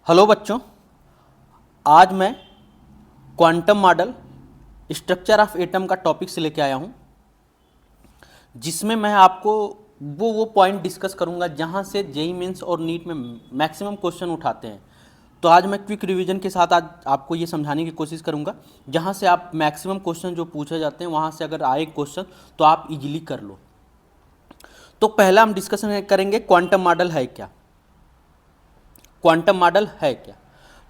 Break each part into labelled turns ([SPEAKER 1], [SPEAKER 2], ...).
[SPEAKER 1] Hello बच्चों, आज मैं quantum model structure of atom का टॉपिक से लेके आया हूँ, जिसमें मैं आपको वो पॉइंट डिस्कस करूँगा जहाँ से जेईई मेंस और नीट में मैक्सिमम क्वेश्चन उठाते हैं। तो आज मैं क्विक रिवीजन के साथ आज आपको ये समझाने की कोशिश करूँगा जहाँ से आप मैक्सिमम क्वेश्चन जो पूछे जाते हैं वहाँ से अगर आए क्वेश्चन तो आप इजीली कर लो। तो पहला हम डिस्कशन करेंगे क्वांटम मॉडल है क्या। क्वांटम मॉडल है क्या?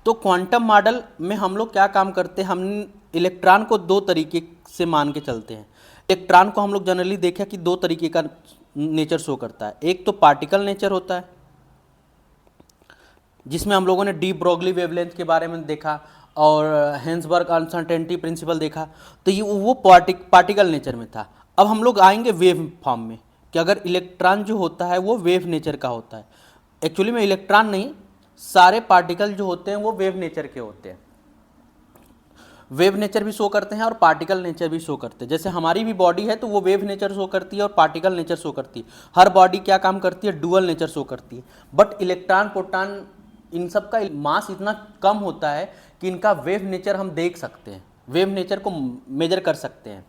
[SPEAKER 1] तो क्वांटम मॉडल में हम लोग क्या काम करते हैं, हम इलेक्ट्रॉन को दो तरीके से मान के चलते हैं। इलेक्ट्रॉन को हम लोग जनरली देखें कि दो तरीके का नेचर शो करता है। एक तो पार्टिकल नेचर होता है, जिसमें हम लोगों ने डी ब्रोगली वेवलेंथ के बारे में देखा और हेंसबर्ग अनसर्टेनिटी प्रिंसिपल देखा। तो ये वो पार्टिकल नेचर में था। अब हम लोग आएंगे वेव फॉर्म में कि अगर इलेक्ट्रॉन जो होता है वो वेव नेचर का होता है। एक्चुअली में इलेक्ट्रॉन नहीं, सारे पार्टिकल जो होते हैं वो वेव नेचर के होते हैं। वेव नेचर भी शो करते हैं और पार्टिकल नेचर भी शो करते हैं। जैसे हमारी भी बॉडी है तो वो वेव नेचर शो करती है और पार्टिकल नेचर शो करती है। हर बॉडी क्या काम करती है, डुअल नेचर शो करती है। बट इलेक्ट्रॉन प्रोटॉन इन सब का मास इतना कम होता है कि इनका वेव नेचर हम देख सकते हैं, वेव नेचर को मेजर कर सकते हैं।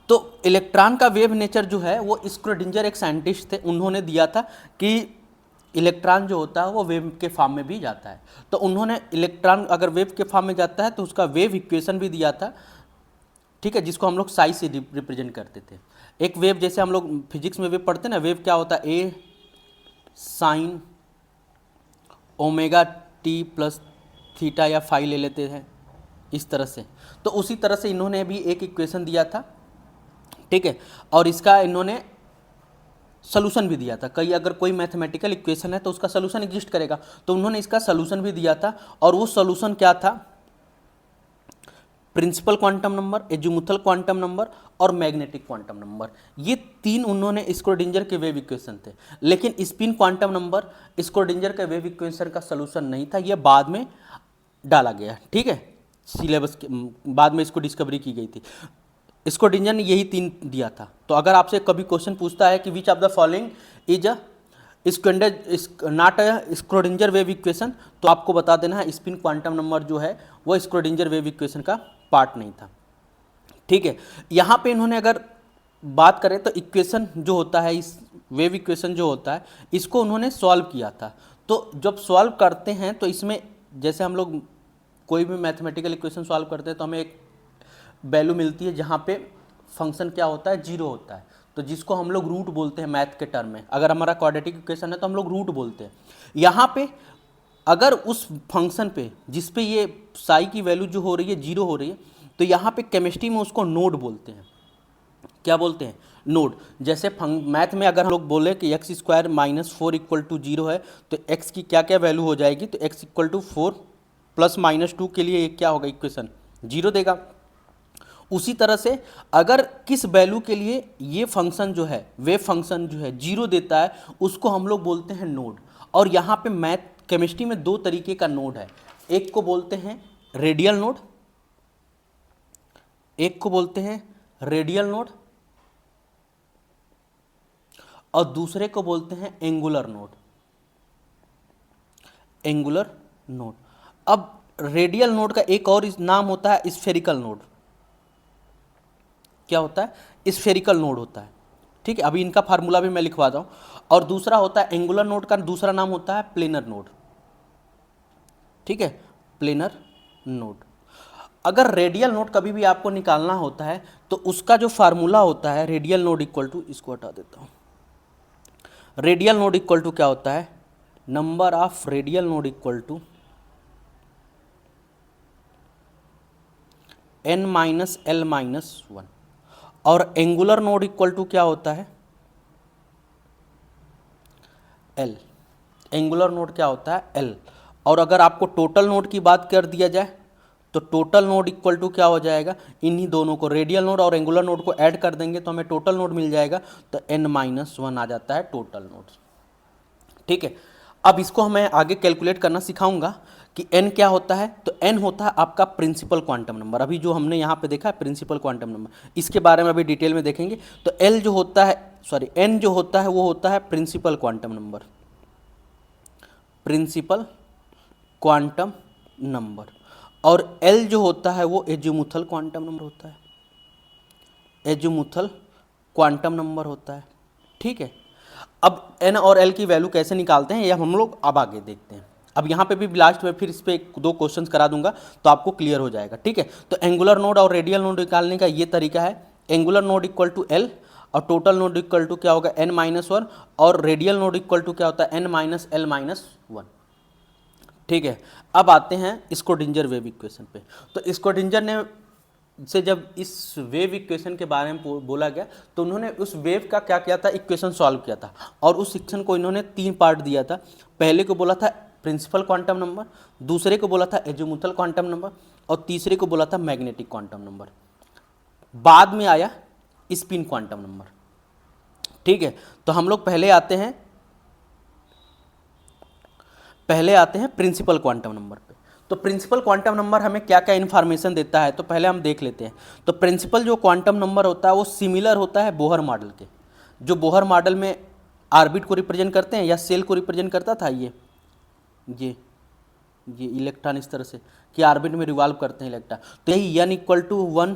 [SPEAKER 1] तो इलेक्ट्रॉन का वेव नेचर जो है वो स्क्रोडिंजर एक साइंटिस्ट थे, उन्होंने दिया था कि इलेक्ट्रॉन जो होता है वो वेव के फॉर्म में भी जाता है। तो उन्होंने इलेक्ट्रॉन अगर वेव के फॉर्म में जाता है तो उसका वेव इक्वेशन भी दिया था, ठीक है, जिसको हम लोग साई से रिप्रेजेंट करते थे। एक वेव जैसे हम लोग फिजिक्स में वेव पढ़ते हैं ना, वेव क्या होता है, a sine omega t plus theta या फाई ले लेते हैं इस तरह से। तो उसी तरह से इन्होंने भी एक इक्वेशन दिया था, ठीक है, और इसका इन्होंने सोल्यूशन भी दिया था। कई अगर कोई मैथमेटिकल इक्वेशन है तो उसका सोल्यूशन एग्जिस्ट करेगा, तो उन्होंने इसका सोल्यूशन भी दिया था। और वो सोल्यूशन क्या था, principal quantum number, azimuthal quantum number और मैग्नेटिक क्वांटम नंबर। ये तीन उन्होंने स्क्रोडिंजर के वेव इक्वेशन थे। लेकिन स्पिन क्वांटम नंबर स्क्रोडिंजर के वेव इक्वेशन का सोल्यूशन नहीं था, यह बाद में डाला गया, ठीक है, सिलेबस के बाद में इसको डिस्कवरी की गई थी। स्क्रोडिंजर ने यही तीन दिया था। तो अगर आपसे कभी क्वेश्चन पूछता है कि which of the following is a not a Schrödinger wave equation, तो आपको बता देना है स्पिन क्वांटम नंबर जो है वो स्क्रोडिंजर वेव इक्वेशन का पार्ट नहीं था, ठीक है। यहाँ पे इन्होंने अगर बात करें तो इक्वेशन जो होता है, इस वेव इक्वेशन जो होता है इसको उन्होंने सॉल्व किया था। तो जब सॉल्व करते हैं तो इसमें जैसे हम लोग कोई भी मैथमेटिकल इक्वेशन सॉल्व करते हैं तो हमें एक वैल्यू मिलती है जहाँ पे फंक्शन क्या होता है, जीरो होता है, तो जिसको हम लोग रूट बोलते हैं मैथ के टर्म में। अगर हमारा क्वाड्रेटिक इक्वेशन है तो हम लोग रूट बोलते हैं। यहाँ पे अगर उस फंक्शन पे जिस पे ये साई की वैल्यू जो हो रही है जीरो हो रही है, तो यहाँ पे केमिस्ट्री में उसको नोड बोलते हैं। क्या बोलते हैं, नोड। जैसे मैथ में अगर हम लोग बोले कि x square minus four equal to zero है तो एक्स की क्या क्या वैल्यू हो जाएगी, तो x equal to four plus minus two के लिए ये क्या होगा, इक्वेशन जीरो देगा। उसी तरह से अगर किस वैल्यू के लिए ये फंक्शन जो है, वेव फंक्शन जो है जीरो देता है, उसको हम लोग बोलते हैं नोड। और यहाँ पे मैथ केमिस्ट्री में दो तरीके का नोड है, एक को बोलते हैं रेडियल नोड, एक को बोलते हैं रेडियल नोड और दूसरे को बोलते हैं एंगुलर नोड, एंगुलर नोड। अब रेडियल नोड का एक और नाम होता है स्फेरिकल नोड। क्या होता है, स्फेरिकल नोड होता है, ठीक है। अभी इनका फार्मूला भी मैं लिखवा दूँ। और दूसरा होता है एंगुलर नोड का दूसरा नाम होता है प्लेनर नोड, ठीक है, प्लेनर नोड। अगर रेडियल नोड कभी भी आपको निकालना होता है तो उसका जो फार्मूला होता है रेडियल नोड इक्वल टू, इसको हटा देता हूँ, रेडियल नोड इक्वल टू क्या होता है, number of radial node equal to n minus l minus one. और एंगुलर नोड इक्वल टू क्या होता है, एल। एंगुलर नोड क्या होता है, एल। और अगर आपको टोटल नोड की बात कर दिया जाए तो टोटल नोड इक्वल टू क्या हो जाएगा, इन्हीं दोनों को रेडियल नोड और एंगुलर नोड को ऐड कर देंगे तो हमें टोटल नोड मिल जाएगा, तो n माइनस वन आ जाता है टोटल नोड, ठीक है। अब इसको मैं आगे कैलकुलेट करना सिखाऊंगा कि n क्या होता है। तो n होता है आपका प्रिंसिपल क्वांटम नंबर। अभी जो हमने यहाँ पे देखा है प्रिंसिपल क्वांटम नंबर, इसके बारे में अभी डिटेल में देखेंगे। तो l जो होता है, सॉरी n जो होता है वो होता है principal quantum number, principal quantum number, और L जो होता है वो एजीमुथल क्वांटम नंबर होता है, एजीमुथल क्वांटम नंबर होता है। ठीक है, अब N और L की वैल्यू कैसे निकालते हैं ये हम लोग अब आगे देखते हैं। अब यहाँ पे भी लास्ट में फिर इस पे 2 क्वेश्चंस करा दूंगा तो आपको क्लियर हो जाएगा। ठीक है, तो एंगुलर नोड और रेडियल नोड निकालने का ये तरीका है। Angular node equal to L और टोटल नोड इक्वल टू क्या होगा n-1, और रेडियल नोड इक्वल टू क्या होता है n-l-1। ठीक है, अब आते हैं स्क्रोडिंजर वेव इक्वेशन पे। तो स्क्रोडिंजर ने से जब इस वेव इक्वेशन के बारे में बोला गया तो उन्होंने उस वेव का क्या किया था, इक्वेशन सॉल्व किया था, और उस इक्वेशन को इन्होंने 3 पार्ट दिया था। पहले को बोला था प्रिंसिपल क्वांटम नंबर, दूसरे को बोला था एजीमुथल क्वांटम नंबर, और तीसरे को बोला था मैग्नेटिक क्वांटम नंबर। बाद में आया स्पिन क्वांटम नंबर। ठीक है, तो हम लोग पहले आते हैं प्रिंसिपल क्वांटम नंबर पे। तो प्रिंसिपल क्वांटम नंबर हमें क्या क्या इन्फॉर्मेशन देता है तो पहले हम देख लेते हैं। तो प्रिंसिपल जो क्वांटम नंबर होता है वो सिमिलर होता है बोहर मॉडल के। जो बोहर मॉडल में ऑर्बिट को रिप्रेजेंट करते हैं या सेल को रिप्रेजेंट करता था, ये इलेक्ट्रॉन इस तरह से कि ऑर्बिट में रिवॉल्व करते हैं इलेक्ट्रॉन, तो यही n=1,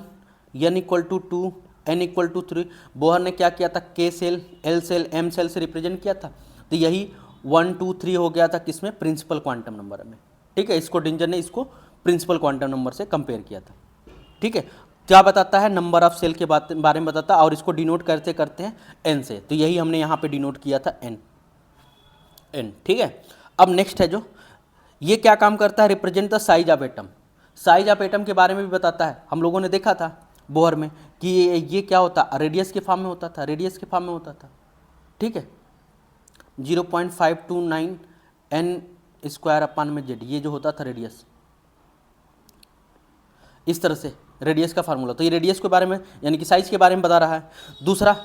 [SPEAKER 1] n=2, n=3 बोहर ने क्या किया था, k shell, l shell, m shell से रिप्रेजेंट किया था। तो यही 1, 2, 3 हो गया था किसमें, प्रिंसिपल क्वांटम नंबर में। ठीक है, स्क्रोडिंजर ने इसको प्रिंसिपल क्वांटम नंबर से कंपेयर किया था। ठीक है, क्या बताता है, नंबर ऑफ सेल के बारे में बताता है, और इसको डिनोट करते हैं n से। तो यही हमने यहाँ पे डिनोट किया था n। ठीक है, अब नेक्स्ट है जो ये क्या काम करता है, represent the size of atom. Size of atom के बारे में भी बताता है। हम लोगों ने देखा था बोहर में कि ये क्या होता, रेडियस के फॉर्म में होता था। ठीक है, 0.529 n²/z, ये जो होता था रेडियस, इस तरह से रेडियस का फार्मूला। तो ये रेडियस के बारे में यानी कि साइज के बारे में बता रहा है। दूसरा,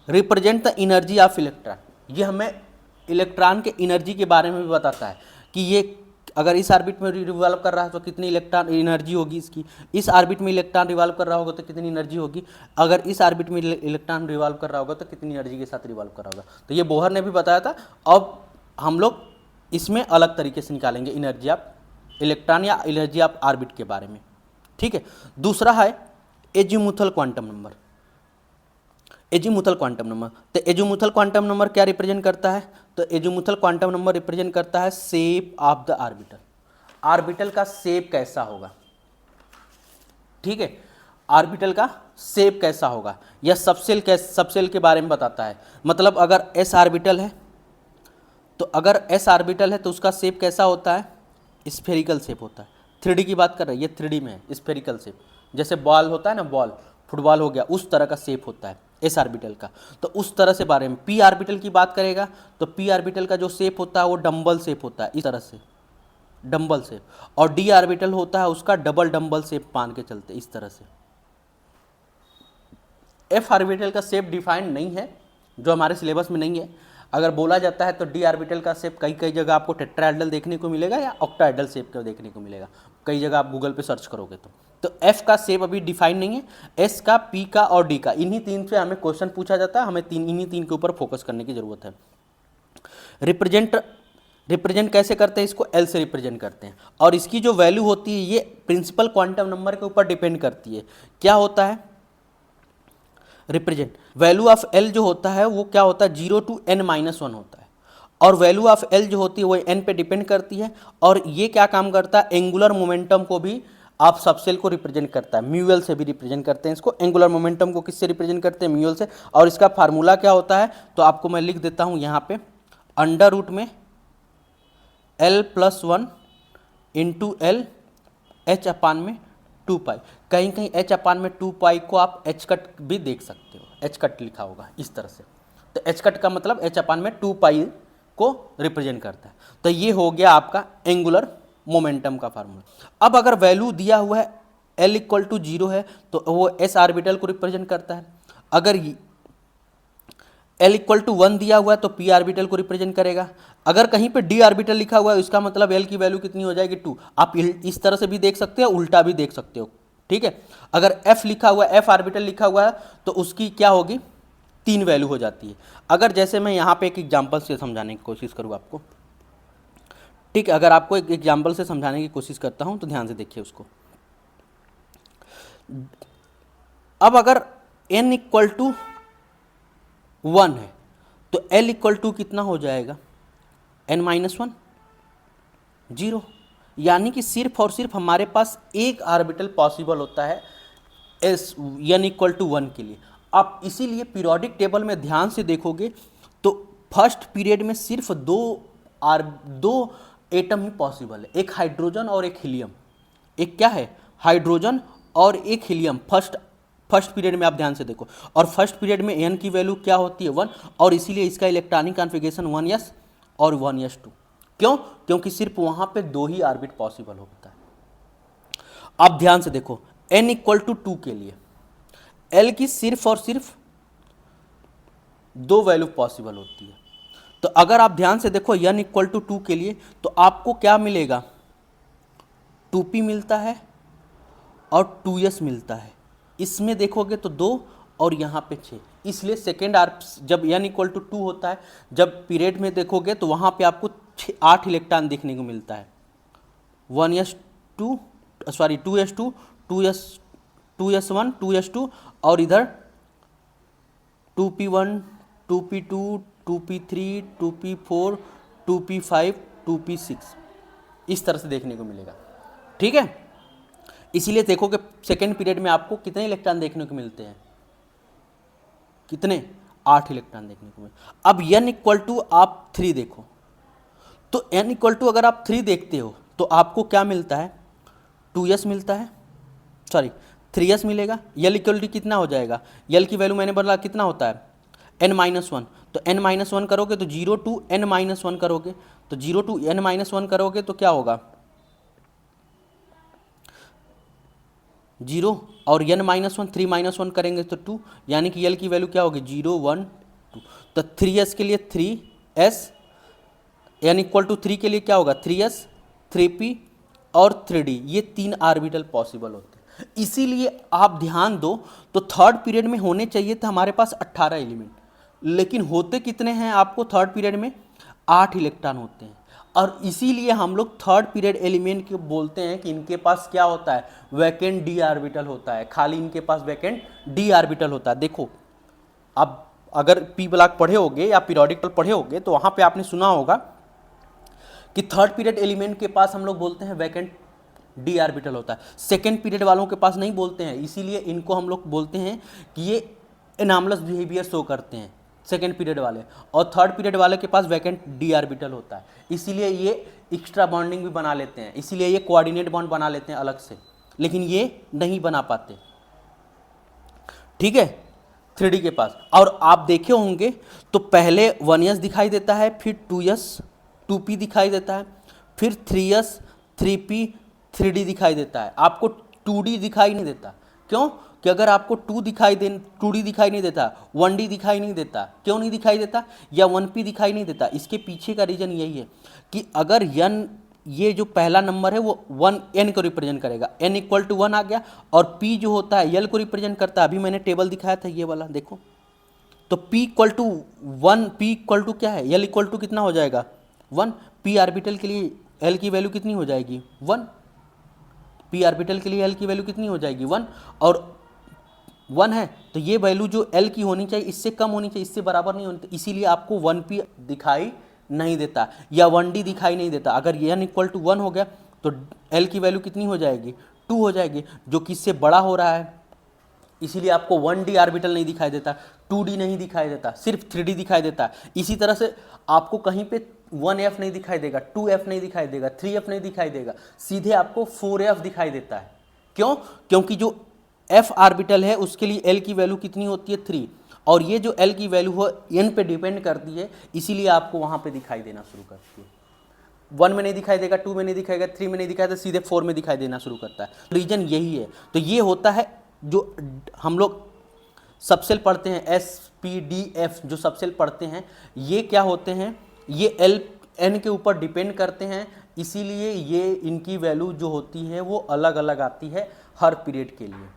[SPEAKER 1] represent the energy of electron, ये हमें इलेक्ट्रॉन के एनर्जी के बारे में भी बताता है कि ये अगर इस ऑर्बिट में रिवॉल्व कर रहा है तो कितनी इलेक्ट्रॉन एनर्जी होगी इसकी, इस ऑर्बिट में इलेक्ट्रॉन रिवॉल्व कर रहा होगा तो कितनी एनर्जी होगी, अगर इस ऑर्बिट में इलेक्ट्रॉन रिवॉल्व कर रहा होगा तो कितनी एनर्जी के साथ रिवॉल्व कर रहा होगा। तो ये बोहर ने भी बताया था। अब हम लोग इसमें अलग तरीके से निकालेंगे एनर्जी ऑफ इलेक्ट्रॉन या एनर्जी ऑफ ऑर्बिट के बारे में। ठीक है, दूसरा है azimuthal quantum number. Azimuthal quantum number, तो एजीमुथल क्वांटम नंबर क्या रिप्रेजेंट करता है, तो एजीमुथल क्वांटम नंबर रिप्रेजेंट करता है shape of the orbital. Orbital का शेप कैसा होगा। ठीक है, ऑर्बिटल का शेप कैसा होगा, या सबसेल के बारे में बताता है। मतलब अगर एस ऑर्बिटल है तो उसका शेप कैसा होता है, स्फेरिकल शेप होता है। 3D की बात कर रहे हैं, ये 3D में है, स्फेरिकल शेप, जैसे बॉल होता है ना, बॉल फुटबॉल हो गया, उस तरह का शेप होता है एस ऑर्बिटल का। तो उस तरह से बारे में पी ऑर्बिटल की बात करेगा तो पी ऑर्बिटल का जो शेप होता है वो डंबल शेप होता है, इस तरह से डंबल शेप, और डी ऑर्बिटल होता है उसका डबल डंबल शेप मान के चलते इस तरह से। एफ ऑर्बिटल का शेप डिफाइंड नहीं है, जो हमारे सिलेबस में नहीं है। अगर बोला जाता है तो डी ऑर्बिटल का शेप कई जगह आपको टेट्राहेड्रल देखने को मिलेगा या ऑक्टाहेड्रल शेप का देखने को मिलेगा, कई जगह आप गूगल पे सर्च करोगे तो एफ का शेप अभी डिफाइन नहीं है, एस का, पी का और डी का, इन्हीं 3 से हमें क्वेश्चन पूछा जाता है, हमें इन्हीं 3 के ऊपर फोकस करने की जरूरत है। रिप्रेजेंट कैसे करते हैं, इसको एल से रिप्रेजेंट करते हैं, और इसकी जो वैल्यू होती है ये प्रिंसिपल क्वांटम नंबर के ऊपर डिपेंड करती है। क्या होता है, रिप्रेजेंट वैल्यू ऑफ एल जो होता है वो क्या होता है, 0 to n-1 होता है, और वैल्यू ऑफ एल जो होती है वो एन पे डिपेंड करती है। और ये क्या काम करता है, एंगुलर मोमेंटम को भी आप सबसेल को रिप्रेजेंट करता है, म्यूएल से भी रिप्रेजेंट करते हैं इसको। एंगुलर मोमेंटम को किससे रिप्रेजेंट करते हैं, म्यूएल से। और इसका फार्मूला क्या होता है तो आपको मैं लिख देता हूँ यहाँ पे, अंडर रूट में l+1 इंटू एल h/2π, कहीं h/2π को आप h कट भी देख सकते हो, h कट लिखा होगा इस तरह से। तो h कट का मतलब h/2π को रिप्रेजेंट करता है। तो ये हो गया आपका एंगुलर मोमेंटम का फार्मूला। अब अगर वैल्यू दिया हुआ है l=0 है तो वो s ऑर्बिटल को रिप्रेजेंट करता है। अगर l=1 दिया हुआ है तो p ऑर्बिटल को रिप्रेजेंट करेगा। अगर कहीं पे d ऑर्बिटल लिखा हुआ है इसका मतलब l की वैल्यू कितनी हो जाएगी, 2। आप इस तरह से भी देख सकते हो, उल्टा भी देख सकते हो। ठीक है, अगर f लिखा हुआ है, f ऑर्बिटल लिखा हुआ है तो उसकी क्या होगी, 3 वैल्यू हो जाती है। अगर जैसे मैं यहाँ पे एक एग्जाम्पल से समझाने की कोशिश करूँ आपको, ठीक है, अगर आपको एक एग्जाम्पल से समझाने की कोशिश करता हूँ तो ध्यान से देखिए उसको। अब अगर n इक्वल टू 1 है तो l इक्वल टू कितना हो जाएगा, n माइनस 1, 0। यानी कि सिर्फ और सिर्फ हमारे पास एक ऑर्बिटल पॉसिबल होता है एस n इक्वल टू 1 के लिए। आप इसीलिए पीरियोडिक टेबल में ध्यान से देखोगे तो फर्स्ट पीरियड में सिर्फ दो एटम ही पॉसिबल है, एक हाइड्रोजन और एक हीलियम। एक क्या है, हाइड्रोजन और एक हीलियम फर्स्ट पीरियड में। आप ध्यान से देखो, और फर्स्ट पीरियड में n की वैल्यू क्या होती है, 1, और इसीलिए इसका इलेक्ट्रॉनिक कॉन्फ़िगरेशन 1s और 1s2। क्यों? क्योंकि सिर्फ वहां पे दो ही ऑर्बिट पॉसिबल होता है। अब ध्यान से देखो, n इक्वल टू 2 के लिए l की सिर्फ और सिर्फ दो वैल्यू पॉसिबल होती है। तो अगर आप ध्यान से देखो n इक्वल टू 2 के लिए तो आपको क्या मिलेगा, 2p मिलता है और 2s मिलता है। इसमें देखोगे तो 2 और यहाँ पे 6। इसलिए सेकेंड जब n इक्वल टू 2 होता है, जब पीरियड में देखोगे तो वहाँ पे आपको 8 इलेक्ट्रॉन देखने को मिलता है, 2s2, 2s1, 2s2, और इधर 2p1, 2p2, 2p3, 2p4, 2p5, 2p6, इस तरह से देखने को मिलेगा। ठीक है, इसीलिए देखोगे सेकेंड पीरियड में आपको कितने इलेक्ट्रॉन देखने को मिलते हैं, कितने, 8 इलेक्ट्रॉन देखने को मिलते। अब n इक्वल टू आप 3 देखो, तो n इक्वल टू अगर आप 3 देखते हो तो आपको क्या मिलता है, 2s मिलता है, 3s मिलेगा। l इक्वल टू कितना हो जाएगा, l की वैल्यू मैंने बोला कितना होता है, n-1। तो n-1 करोगे तो 0 टू n-1 करोगे, तो 0 टू n-1 करोगे तो क्या होगा, 0, और n-1 3-1 करेंगे तो 2, यानी कि l की वैल्यू क्या होगी, 0 1 2। तो 3s के लिए 3s, n इक्वल टू 3 के लिए क्या होगा, 3s 3p और 3d, ये 3 ऑर्बिटल पॉसिबल होते हैं। इसीलिए आप ध्यान दो तो थर्ड पीरियड में होने चाहिए था हमारे पास 18 एलिमेंट, लेकिन होते कितने हैं आपको थर्ड पीरियड में, 8 इलेक्ट्रॉन होते हैं। और इसीलिए हम लोग थर्ड पीरियड एलिमेंट के बोलते हैं कि इनके पास क्या होता है, वैकेंट डी ऑर्बिटल होता है, खाली इनके पास वैकेंट डी ऑर्बिटल होता है। देखो अब अगर पी ब्लॉक पढ़े होगे या पीरियोडिकल पढ़े होगे तो वहाँ पे आपने सुना होगा कि थर्ड पीरियड एलिमेंट के पास हम लोग बोलते हैं वैकेंट डी ऑर्बिटल होता है, सेकेंड पीरियड वालों के पास नहीं बोलते हैं। इसीलिए इनको हम लोग बोलते हैं कि ये एनामलस बिहेवियर शो करते हैं सेकेंड पीरियड वाले, और थर्ड पीरियड वाले के पास वैकेंट डी ऑर्बिटल होता है। इसीलिए ये एक्स्ट्रा बॉन्डिंग भी बना लेते हैं, इसीलिए ये कोऑर्डिनेट बॉन्ड बना लेते हैं अलग से, लेकिन ये नहीं बना पाते। ठीक है, 3D के पास। और आप देखे होंगे तो पहले 1s दिखाई देता है, फिर 2s 2p दिखाई देता है, फिर 3s 3p 3d दिखाई देता है, आपको 2d दिखाई नहीं देता। क्यों? कि अगर आपको 2d दिखाई नहीं देता, 1d दिखाई नहीं देता, क्यों नहीं दिखाई देता, या 1p दिखाई नहीं देता, इसके पीछे का रीज़न यही है कि अगर n, ये जो पहला नंबर है वो 1 n को रिप्रेजेंट करेगा, n इक्वल टू 1 आ गया, और p जो होता है l को रिप्रेजेंट करता है। अभी मैंने टेबल दिखाया था ये वाला, देखो तो p equal to 1, p equal to क्या है, l इक्वल टू कितना हो जाएगा, 1। p ऑर्बिटल के लिए l की वैल्यू कितनी हो जाएगी, 1। p ऑर्बिटल के लिए l की वैल्यू कितनी हो जाएगी, 1, और 1 है तो ये वैल्यू जो l की होनी चाहिए इससे कम होनी चाहिए, इससे बराबर नहीं होनी चाहिए, इसीलिए आपको 1p दिखाई नहीं देता या 1d दिखाई नहीं देता। अगर n इक्वल टू 1 हो गया तो l की वैल्यू कितनी हो जाएगी, 2 हो जाएगी, जो कि इससे बड़ा हो रहा है, इसीलिए आपको 1d ऑर्बिटल नहीं दिखाई देता, 2d नहीं दिखाई देता, सिर्फ 3d दिखाई देता है। इसी तरह से आपको कहीं पे 1f नहीं दिखाई देगा, 2f नहीं दिखाई देगा, 3f नहीं दिखाई देगा, सीधे आपको 4f दिखाई देता है। क्यों? क्योंकि जो f ऑर्बिटल है उसके लिए l की वैल्यू कितनी होती है, 3, और ये जो l की वैल्यू है n पे डिपेंड करती है, इसीलिए आपको वहाँ पे दिखाई देना शुरू करती है। 1 में नहीं दिखाई देगा, 2 में नहीं दिखाएगा, 3 में नहीं दिखाएगा, सीधे 4 में दिखाई देना शुरू करता है। रीजन यही है। तो ये होता है जो हम लोग सबसेल पढ़ते हैं, SPDF जो सबसेल पढ़ते हैं, ये क्या होते हैं, ये L N के ऊपर डिपेंड करते हैं, इसीलिए ये इनकी वैल्यू जो होती है वो अलग अलग आती है हर पीरियड के लिए।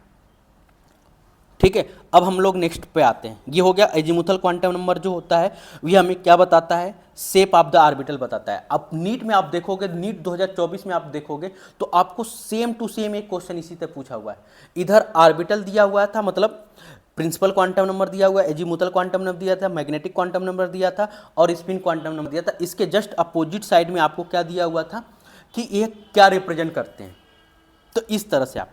[SPEAKER 1] ठीक है, अब हम लोग नेक्स्ट पे आते हैं। ये हो गया एजीमुथल क्वांटम नंबर जो होता है ये हमें क्या बताता है, शेप ऑफ द ऑर्बिटल बताता है। अब नीट में आप देखोगे, नीट 2024 में आप देखोगे तो आपको सेम टू सेम एक क्वेश्चन इसी तरह पूछा हुआ है। इधर ऑर्बिटल दिया हुआ था, मतलब प्रिंसिपल क्वांटम नंबर दिया हुआ है, एजीमुथल क्वांटम नंबर दिया था, मैग्नेटिक क्वांटम नंबर दिया था और स्पिन क्वांटम नंबर दिया था। इसके जस्ट अपोजिट साइड में आपको क्या दिया हुआ था कि ये क्या रिप्रेजेंट करते हैं। तो इस तरह से आप,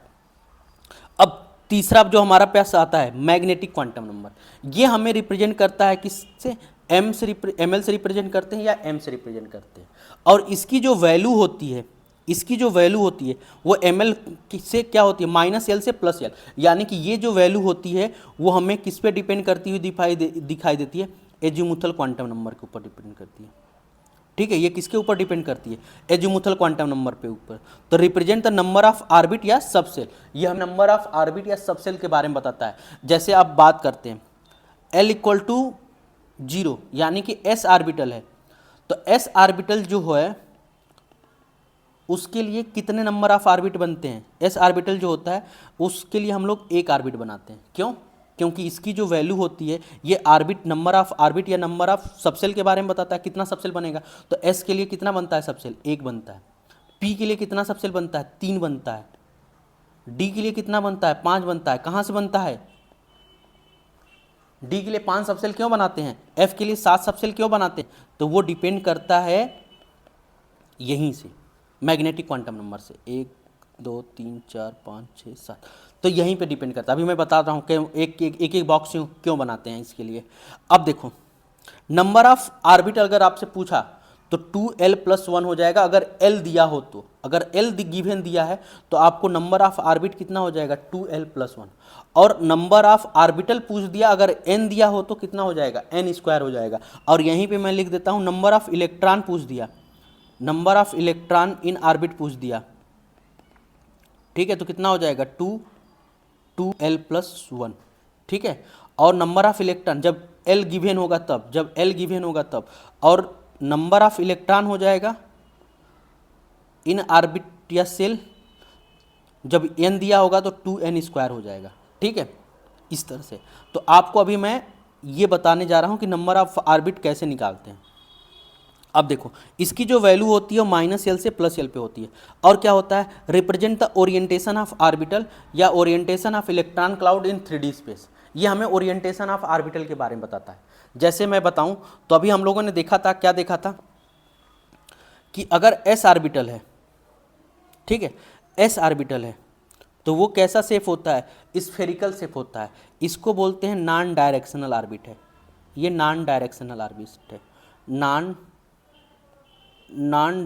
[SPEAKER 1] अब तीसरा जो हमारा पास आता है मैग्नेटिक क्वांटम नंबर, ये हमें रिप्रेजेंट करता है किससे, एम एल से रिप्रेजेंट करते हैं या एम से रिप्रेजेंट करते हैं। और इसकी जो वैल्यू होती है, इसकी जो वैल्यू होती है वो एम एल से क्या होती है, -L से +L, यानी कि ये जो वैल्यू होती है वो हमें किस पे डिपेंड करती हुई दिखाई देती है, एजीमुथल क्वांटम नंबर के ऊपर डिपेंड करती है। ठीक है, ये किसके ऊपर डिपेंड करती है, एजीमुथल क्वांटम नंबर पे ऊपर। तो represent the number of orbit या सबसेल, ये हम नंबर ऑफ ऑर्बिट या सबसेल के बारे में बताता है। जैसे आप बात करते हैं L = 0 यानी कि s ऑर्बिटल है, तो s ऑर्बिटल जो है उसके लिए कितने नंबर ऑफ ऑर्बिट बनते हैं, s ऑर्बिटल जो होता है उसके लिए हम लोग एक ऑर्बिट बनाते हैं। क्यों, क्योंकि इसकी जो वैल्यू होती है ये ऑर्बिट, नंबर ऑफ ऑर्बिट या नंबर ऑफ सबसेल के बारे में बताता है, कितना सबसेल बनेगा। तो s के लिए कितना बनता है सबसेल, 1 बनता है। p के लिए कितना सबसेल बनता है, 3 बनता है। d के लिए कितना बनता है, 5 बनता है। कहाँ से बनता है, d के लिए 5 सबसेल क्यों बनाते हैं, f के लिए 7 सबसेल क्यों बनाते हैं, तो वो डिपेंड करता है यहीं से, मैग्नेटिक क्वांटम नंबर से। 1 2 3 4 5 6 7, तो यहीं पे डिपेंड करता है। अभी मैं बता रहा हूँ कि एक बॉक्स क्यों बनाते हैं इसके लिए। अब देखो नंबर ऑफ ऑर्बिट अगर आपसे पूछा तो 2l+1 हो जाएगा अगर l दिया हो तो। अगर l गिवन दिया है तो आपको नंबर ऑफ ऑर्बिट कितना हो जाएगा, 2l+1। और नंबर ऑफ ऑर्बिटल पूछ दिया, अगर n दिया हो तो कितना हो जाएगा, n² हो जाएगा। और यहीं पे मैं लिख देता हूँ नंबर ऑफ इलेक्ट्रॉन पूछ दिया, number of electron in orbit पूछ दिया। ठीक है, तो कितना हो जाएगा, 2l+1। ठीक है, और नंबर ऑफ इलेक्ट्रॉन जब l गिवन होगा तब, जब l गिवन होगा तब, और नंबर ऑफ इलेक्ट्रॉन हो जाएगा इन ऑर्बिट या सेल, जब n दिया होगा तो 2n² हो जाएगा। ठीक है, इस तरह से। तो आपको अभी मैं ये बताने जा रहा हूँ कि नंबर ऑफ ऑर्बिट कैसे निकालते हैं। अब देखो इसकी जो वैल्यू होती है वो -L से +L पे होती है। और क्या होता है, represent the orientation of orbital या orientation of electron cloud in 3D space. ये हमें ओरिएंटेशन ऑफ ऑर्बिटल के बारे में बताता है। जैसे मैं बताऊं तो अभी हम लोगों ने देखा था, क्या देखा था कि अगर s ऑर्बिटल है, ठीक है, s ऑर्बिटल है तो वो कैसा शेप होता है, स्फेरिकल शेप होता है। इसको बोलते हैं नॉन डायरेक्शनल ऑर्बिट है। ये नॉन डायरेक्शनल ऑर्बिट है, नॉन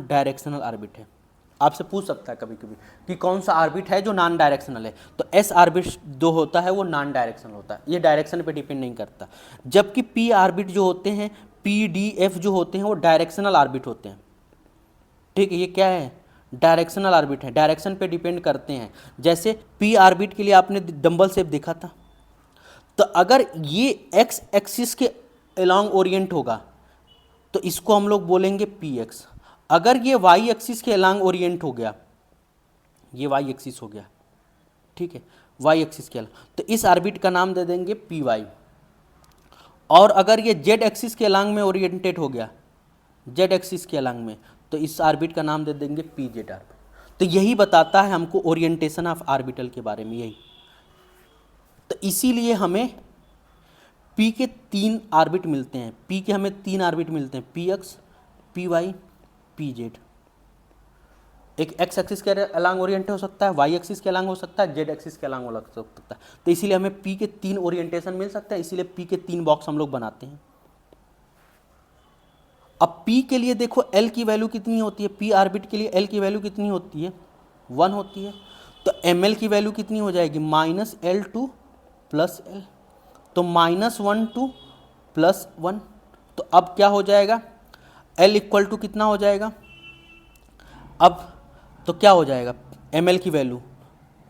[SPEAKER 1] डायरेक्शनल ऑर्बिट है। आपसे पूछ सकता है कभी कभी कि कौन सा ऑर्बिट है जो नॉन डायरेक्शनल है, तो एस ऑर्बिट जो होता है वो नॉन डायरेक्शनल होता है, ये डायरेक्शन पे डिपेंड नहीं करता। जबकि पी ऑर्बिट जो होते हैं, पी डी एफ जो होते हैं वो डायरेक्शनल ऑर्बिट होते हैं। ठीक है, ये क्या है, डायरेक्शनल ऑर्बिट है, डायरेक्शन पे डिपेंड करते हैं। जैसे पी ऑर्बिट के लिए आपने डंबल शेप देखा था, तो अगर ये एक्स एक्सिस के अलॉन्ग ओरिएंट होगा तो इसको हम लोग बोलेंगे पी एक्स। अगर ये वाई एक्सिस के अलॉन्ग ओरिएंट हो गया, ये वाई एक्सिस हो गया, ठीक है, वाई एक्सिस के अलॉन्ग, तो इस ऑर्बिट का नाम दे देंगे पी वाई। और अगर ये जेड एक्सिस के अलॉन्ग में ओरिएंटेड हो गया, जेड एक्सिस के अलॉन्ग में, तो इस ऑर्बिट का नाम दे देंगे पी जेड ऑर्बिट। तो यही बताता है हमको ओरिएंटेशन ऑफ ऑर्बिटल के बारे में, यही। तो इसीलिए हमें पी के 3 ऑर्बिट मिलते हैं, पी के हमें 3 ऑर्बिट मिलते हैं, p x, p y, p z. एक एक्स एक्सिस के अलॉन्ग ओरिएंट हो सकता है, वाई एक्सिस के अलॉन्ग हो सकता है, जेड एक्सिस के अलॉन्ग हो सकता है। तो इसीलिए हमें पी के 3 ओरिएंटेशन मिल सकता है, इसीलिए पी के 3 बॉक्स हम लोग बनाते हैं। अब पी के लिए देखो एल की वैल्यू कितनी होती है, पी ऑर्बिट के लिए एल की वैल्यू कितनी होती है, 1 होती है। तो एम एल की वैल्यू कितनी हो जाएगी, -L to +L, तो -1 to +1। तो अब क्या हो जाएगा, L इक्वल टू कितना हो जाएगा, अब तो क्या हो जाएगा, एम एल की वैल्यू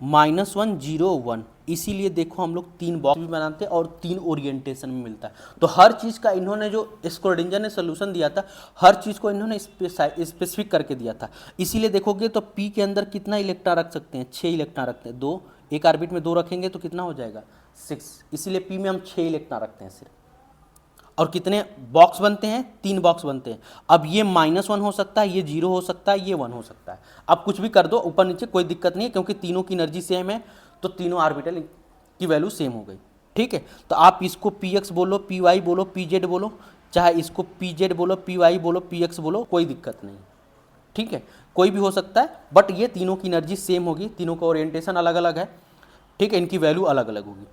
[SPEAKER 1] -1 0 1। इसीलिए देखो हम लोग 3 बॉक्स भी बनाते हैं और 3 ओरिएंटेशन में मिलता है। तो हर चीज़ का इन्होंने जो स्क्रोडिंजर ने सोल्यूशन दिया था, हर चीज़ को इन्होंने स्पेसिफिक करके दिया था। इसीलिए देखोगे तो पी के अंदर कितना इलेक्ट्रॉन रख सकते हैं, 6 इलेक्ट्रॉन रखते हैं, 2, एक ऑर्बिट में 2 रखेंगे तो कितना हो जाएगा, 6, इसीलिए पी में हम 6 इलेक्ट्रॉन रखते हैं सिर्फ। और कितने बॉक्स बनते हैं? 3 बॉक्स बनते हैं। अब ये -1 हो सकता है, ये 0 हो सकता है, ये 1 हो सकता है। अब कुछ भी कर दो ऊपर नीचे, कोई दिक्कत नहीं है, क्योंकि तीनों की एनर्जी सेम है, तो तीनों ऑर्बिटल की वैल्यू सेम हो गई। ठीक है, तो आप इसको px बोलो, py बोलो, pz बोलो, चाहे इसको pz बोलो, py बोलो, px बोलो, कोई दिक्कत नहीं। ठीक है, कोई भी हो सकता है, बट ये तीनों की एनर्जी सेम होगी, तीनों का ओरिएंटेशन अलग अलग है। ठीक है, इनकी वैल्यू अलग अलग होगी।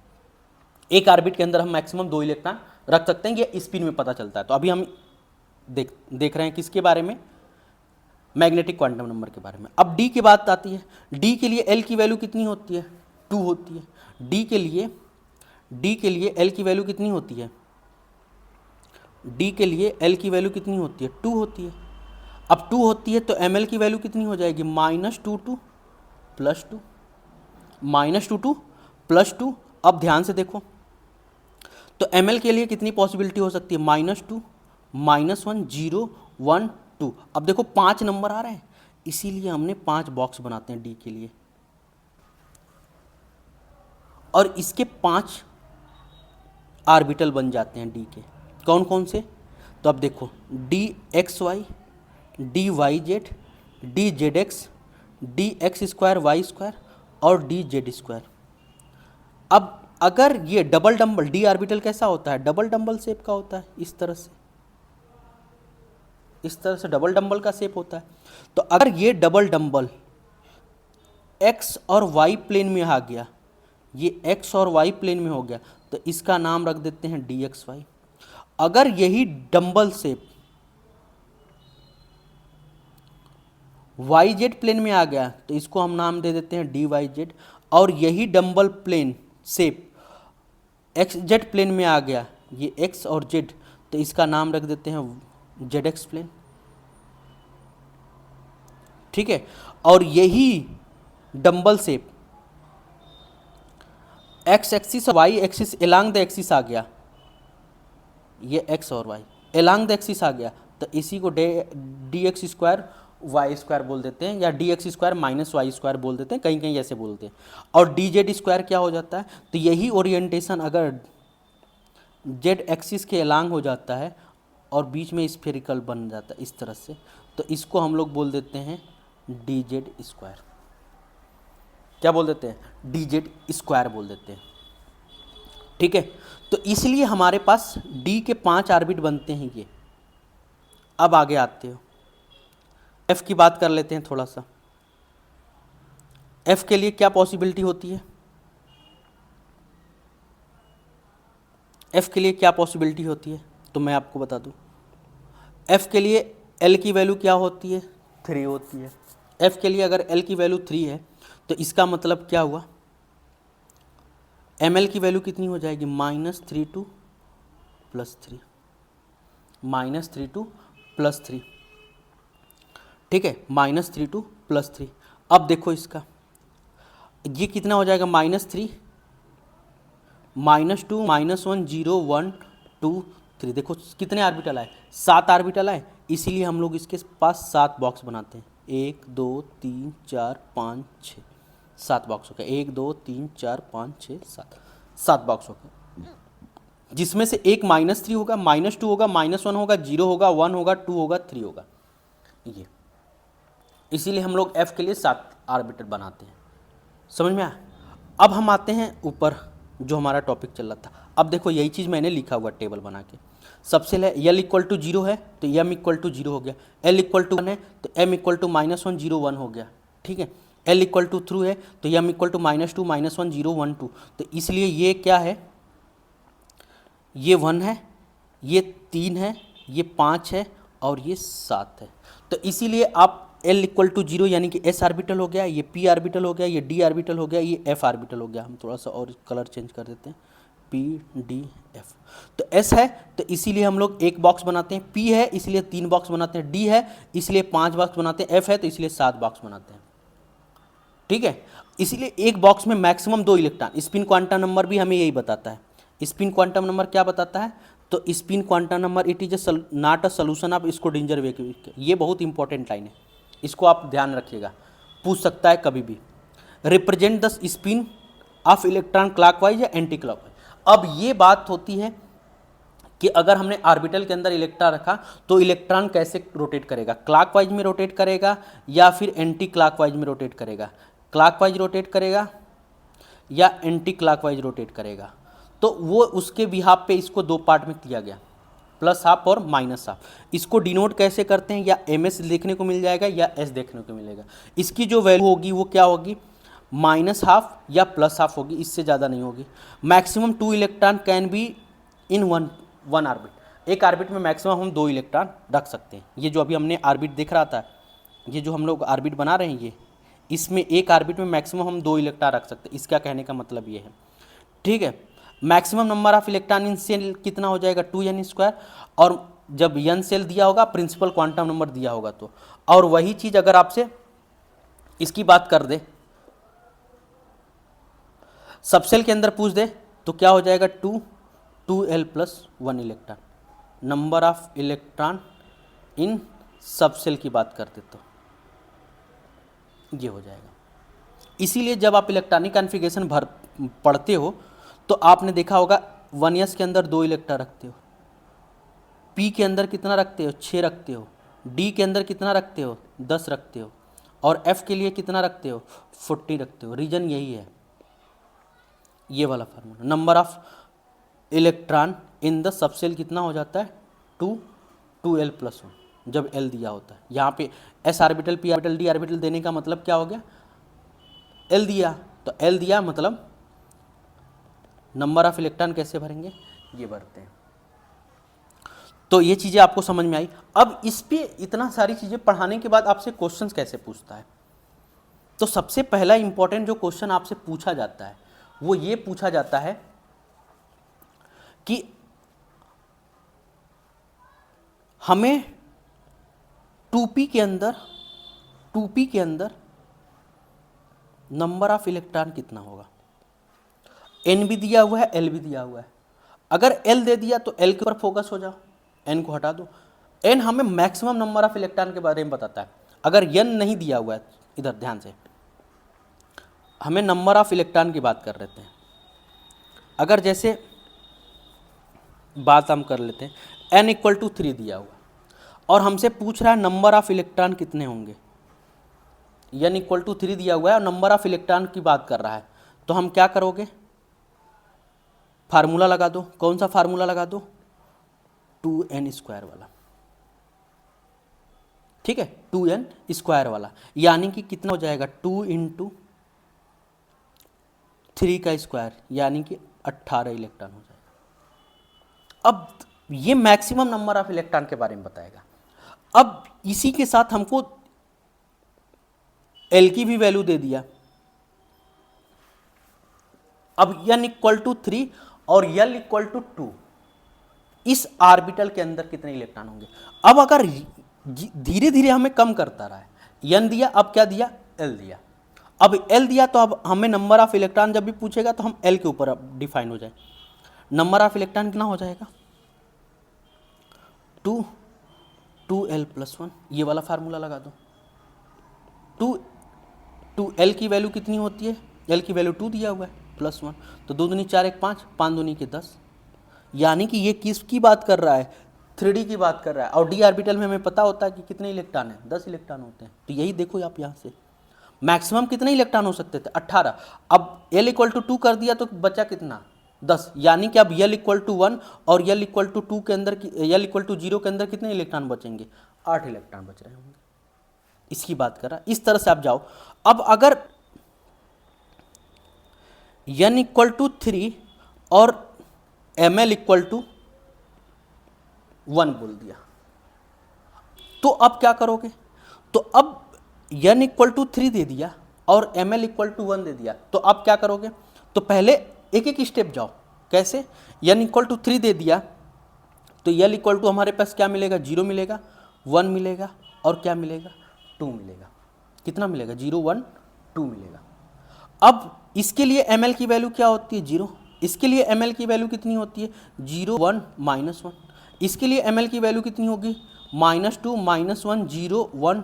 [SPEAKER 1] एक ऑर्बिट के अंदर हम मैक्सिमम 2 इलेक्ट्रॉन रख सकते हैं, ये स्पिन में पता चलता है। तो अभी हम देख रहे हैं किसके बारे में? मैग्नेटिक क्वांटम नंबर के बारे में। अब डी की बात आती है। डी के लिए एल की वैल्यू कितनी होती है? 2 होती है। डी के लिए एल की वैल्यू कितनी होती है? डी के लिए एल की वैल्यू कितनी होती है? 2 होती है। अब 2 होती है तो एम एल की वैल्यू कितनी हो जाएगी? -22 + 2, -22 + 2। अब ध्यान से देखो, तो एम एल के लिए कितनी पॉसिबिलिटी हो सकती है? -2, -1, 0, 1, 2। अब देखो 5 नंबर आ रहे हैं, इसीलिए हमने 5 बॉक्स बनाते हैं डी के लिए, और इसके 5 ऑर्बिटल बन जाते हैं डी के। कौन कौन से? तो अब देखो, dxy, dyz, dzx, dx²y² और dz²। अब अगर ये डबल डंबल, डी ऑर्बिटल कैसा होता है? डबल डंबल शेप का होता है, इस तरह से डबल डंबल का शेप होता है। तो अगर ये डबल डंबल x और y प्लेन में आ गया, ये x और y प्लेन में हो गया, तो इसका नाम रख देते हैं dxy। अगर यही डंबल शेप yz प्लेन में आ गया, तो इसको हम नाम दे देते हैं dyz। और यही dumbbell plane shape xz plane में आ गया, ये x और z, तो इसका नाम रख देते हैं zx प्लेन। ठीक है, और यही डंबल शेप x एक्सिस और y axis along the axis आ गया, ये x और y एलांग द एक्सिस आ गया, तो इसी को dx² y² बोल देते हैं, या dx² - y² बोल देते हैं, कहीं कहीं ऐसे बोलते हैं। और dz² क्या हो जाता है? तो यही ओरिएंटेशन अगर z एक्सिस के एलांग हो जाता है और बीच में स्फेरिकल बन जाता है इस तरह से, तो इसको हम लोग बोल देते हैं dz²। क्या बोल देते हैं? dz² बोल देते हैं। ठीक है, तो इसलिए हमारे पास d के 5 ऑर्बिट बनते हैं ये। अब आगे आते हो, f की बात कर लेते हैं थोड़ा सा। f के लिए क्या पॉसिबिलिटी होती है? f के लिए क्या पॉसिबिलिटी होती है, तो मैं आपको बता दूं। f के लिए l की वैल्यू क्या होती है? 3 होती है। f के लिए अगर l की वैल्यू 3 है, तो इसका मतलब क्या हुआ? ml की वैल्यू कितनी हो जाएगी? -32 + 3, -32 + 3। ठीक है, -32 + 3। अब देखो इसका, ये कितना हो जाएगा? -3, -2, -1, 0, 1, 2, 3। देखो कितने ऑर्बिटल आए? 7 ऑर्बिटल आए, इसीलिए हम लोग इसके पास 7 बॉक्स बनाते हैं। 1 2 3 4 5 6 7 बॉक्स हो गया। 1 2 3 4 5 6 7 बॉक्स हो गया, जिसमें से एक -3 होगा, -2 होगा, -1 होगा, 0 होगा, 1 होगा, 2 होगा, 3 होगा, ये। इसीलिए हम लोग f के लिए 7 ऑर्बिटल बनाते हैं। समझ में आया? अब हम आते हैं ऊपर, जो हमारा टॉपिक चल रहा था। अब देखो यही चीज़ मैंने लिखा हुआ टेबल बना के। सबसे पहले l = 0 है, तो m = 0 हो गया। l = 1 है, तो m = -1, 0, 1 हो गया। ठीक है, l = 3 है, तो m = -2, -1, 0, 1, 2। तो इसलिए ये क्या है? ये 1 है, ये 3 है, ये 5 है, और ये 7 है। तो इसीलिए आप l = 0 यानी कि s ऑर्बिटल हो गया, ये p ऑर्बिटल हो गया, ये d ऑर्बिटल हो गया, ये f ऑर्बिटल हो गया। हम थोड़ा सा और कलर चेंज कर देते हैं, p d f। तो s है, तो इसीलिए हम लोग 1 बॉक्स बनाते हैं, p है इसलिए 3 बॉक्स बनाते हैं, d है इसलिए 5 बॉक्स बनाते हैं, f है तो इसलिए 7 बॉक्स बनाते हैं। ठीक है, इसीलिए एक बॉक्स में maximum 2 electron. Spin quantum number भी हमें यही बताता है। स्पिन क्वांटम नंबर क्या बताता है? तो spin quantum number it is not a solution of Schrödinger wave. ये बहुत इंपॉर्टेंट लाइन है, इसको आप ध्यान रखिएगा, पूछ सकता है कभी भी। Represent the spin off electron clockwise या एंटी क्लॉकवाइज। अब ये बात होती है कि अगर हमने ऑर्बिटल के अंदर इलेक्ट्रॉन रखा तो इलेक्ट्रॉन कैसे रोटेट करेगा, क्लॉकवाइज में रोटेट करेगा या फिर एंटी क्लॉकवाइज में रोटेट करेगा, क्लॉकवाइज रोटेट करेगा या एंटी क्लॉकवाइज रोटेट करेगा। तो वो उसके बिहाफ पे इसको दो पार्ट में किया गया, प्लस हाफ और माइनस हाफ। इसको डिनोट कैसे करते हैं, या एम एस देखने को मिल जाएगा या एस देखने को मिलेगा। इसकी जो वैल्यू होगी वो क्या होगी, माइनस हाफ या प्लस हाफ होगी, इससे ज़्यादा नहीं होगी। Maximum 2 electron can be in one orbit. एक ऑर्बिट में मैक्सिमम हम 2 इलेक्ट्रॉन रख सकते हैं। ये जो अभी हमने ऑर्बिट देख रहा था, ये जो हम लोग ऑर्बिट बना रहे हैं, ये इसमें एक ऑर्बिट में मैक्सिमम हम 2 इलेक्ट्रॉन रख सकते हैं। इसका कहने का मतलब ये है, ठीक है। Maximum number of electron in shell कितना हो जाएगा, 2n²। और जब n सेल दिया होगा, प्रिंसिपल क्वांटम नंबर दिया होगा तो, और वही चीज़ अगर आपसे इसकी बात कर दे, सबसेल के अंदर पूछ दे तो क्या हो जाएगा, 2l+1 electron. Number of electron in subshell की बात करते तो ये हो जाएगा। इसीलिए जब आप इलेक्ट्रॉनिक कॉन्फ़िगरेशन पढ़ते हो तो आपने देखा होगा 1s के अंदर 2 इलेक्ट्रॉन रखते हो, p के अंदर कितना रखते हो, 6 रखते हो, d के अंदर कितना रखते हो, 10 रखते हो, और f के लिए कितना रखते हो, 40 रखते हो। रीजन यही है, ये वाला formula. Number of electron in the subshell कितना हो जाता है, 2l+1 जब l दिया होता है। यहाँ पे s orbital, p orbital, d orbital देने का मतलब क्या हो गया, l दिया तो l दिया मतलब नंबर ऑफ इलेक्ट्रॉन कैसे भरेंगे, ये भरते हैं। तो ये चीज़ें आपको समझ में आई। अब इस पे इतना सारी चीज़ें पढ़ाने के बाद आपसे क्वेश्चंस कैसे पूछता है, तो सबसे पहला इंपॉर्टेंट जो क्वेश्चन आपसे पूछा जाता है वो ये पूछा जाता है कि हमें 2p के अंदर नंबर ऑफ इलेक्ट्रॉन कितना होगा। n भी दिया हुआ है, l भी दिया हुआ है। अगर l दे दिया तो l के ऊपर फोकस हो जाओ, n को हटा दो। n हमें मैक्सिमम नंबर ऑफ इलेक्ट्रॉन के बारे में बताता है। अगर n नहीं दिया हुआ है, इधर ध्यान से, हमें नंबर ऑफ इलेक्ट्रॉन की बात कर लेते हैं। अगर जैसे बात हम कर लेते हैं, n = 3 दिया हुआ और हमसे पूछ रहा है नंबर ऑफ इलेक्ट्रॉन कितने होंगे। n = 3 दिया हुआ है और नंबर ऑफ इलेक्ट्रॉन की बात कर रहा है, तो हम क्या करोगे, फार्मूला लगा दो। कौन सा फार्मूला लगा दो, 2n² वाला, ठीक है, 2n² वाला। यानी कि कितना हो जाएगा, 2 × 3 का स्क्वायर, यानी कि 18 इलेक्ट्रॉन हो जाएगा। अब ये मैक्सिमम नंबर ऑफ इलेक्ट्रॉन के बारे में बताएगा। अब इसी के साथ हमको L की भी वैल्यू दे दिया। अब n = 3 और L = 2, इस ऑर्बिटल के अंदर कितने इलेक्ट्रॉन होंगे। अब अगर धीरे धीरे हमें कम करता रहा है, n दिया, अब क्या दिया, L दिया। अब L दिया तो अब हमें नंबर ऑफ इलेक्ट्रॉन जब भी पूछेगा तो हम L के ऊपर अब डिफाइन हो जाए। नंबर ऑफ इलेक्ट्रॉन कितना हो जाएगा, 2l+1, ये वाला फार्मूला लगा दो। 2 L की वैल्यू कितनी होती है, L की वैल्यू 2 दिया हुआ है, +1, तो 2 दूनी 4, 1 5, 5 दूनी के 10। यानी कि ये किसकी बात कर रहा है, 3D की बात कर रहा है। और d ऑर्बिटल में हमें पता होता है कि कितने इलेक्ट्रॉन हैं, 10 इलेक्ट्रॉन होते हैं। तो यही देखो आप यहाँ से मैक्सिमम कितने इलेक्ट्रॉन हो सकते थे, 18। अब L = 2 कर दिया तो बचा कितना, 10। यानी कि अब L = 1 और L = 2 के अंदर, L = 0 के अंदर कितने इलेक्ट्रॉन बचेंगे, 8 इलेक्ट्रॉन बच रहे होंगे। इसकी बात कर रहा है। इस तरह से आप जाओ। अब अगर n = 3 और ml = 1 बोल दिया, तो अब क्या करोगे, तो अब n = 3 दे दिया और ml = 1 दे दिया, तो अब क्या करोगे, तो पहले एक एक स्टेप जाओ। कैसे, n = 3 दे दिया तो L = हमारे पास क्या मिलेगा, 0 मिलेगा, 1 मिलेगा और क्या मिलेगा, 2 मिलेगा। कितना मिलेगा, 0 1 2 मिलेगा। अब इसके लिए ml की वैल्यू क्या होती है, 0। इसके लिए ml की वैल्यू कितनी होती है, 0 1 -1। इसके लिए ml की वैल्यू कितनी होगी, -2 -1 0 1